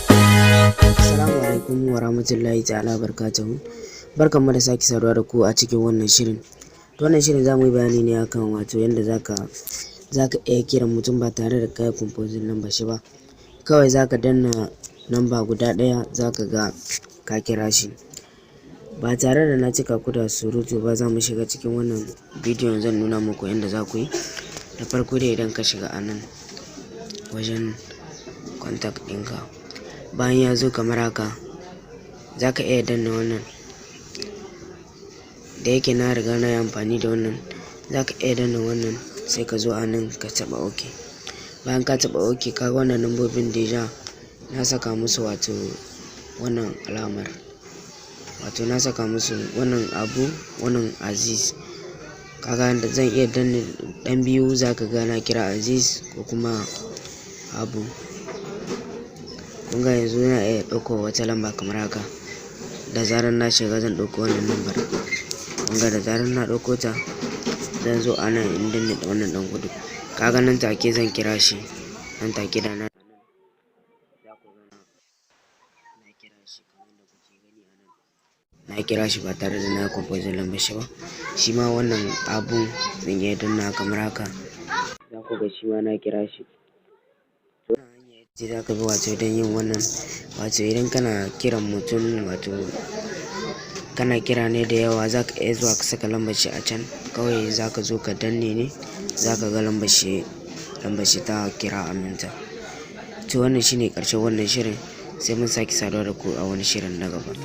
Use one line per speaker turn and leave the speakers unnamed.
Assalamu alaikum wa rahmatullahi ta'ala barkatuhu. Barkanmu da sake saduwa da ku a cikin wannan shirin. Wannan shirin za mu yi bayani ne akan wato yadda zaka iya kiran mutum ba tare da kai composing number shi ba. Kawai zaka danna namba guda ɗaya zaka ga ka kira shi. Ba tare da na cika ku da surutu ba, za mu shiga cikin wannan bidiyon. Zan nuna muku yadda za ku yi. Da farko dai idan ka shiga a nan wajen contact ɗinka, bayan ya zo kamar haka za ka iya danna wannan. Da yake na riga na yi amfani da wannan, za ka iya danna wannan sai ka zo a nan ka taɓa OK. Bayan ka taɓa OK, ka ga wannan lambobin deja na saka musu wato wannan alamar, wato na saka musu wannan abu, wannan Aziz. Kaga da zan iya danna ɗan biyu, za ka ga na kira Aziz ko kuma abu. Kun ga yanzu na iya ɗauko wata lamba kamar haka. Da zarar na shiga zan ɗauko wannan lambar. Kun ga da zarar na ɗauko ta, zan zo a nan in danna wannan ɗan gudu. Kaga nan take zan kira shi, nan take da nan za ku ga na kira shi kamar da kuke gani a nan. Na kira shi ba tare da na composing lambar shi ba. Shi ma wannan abun zan iya danna kamar haka, za ku ga shi ma na kira shi. Za ka bi wato don yin wannan, wato idan kana kiran mutum, wato kana kira ne da yawa, za ka iya zuwa ka saka lambar shi a can. Kawai za ka zo ka danne ne, za ka ga lambar shi ta kira aminta. To wannan shine ƙarshen wannan shirin, sai mun sake saduwa da ku a wani shirin na gaba.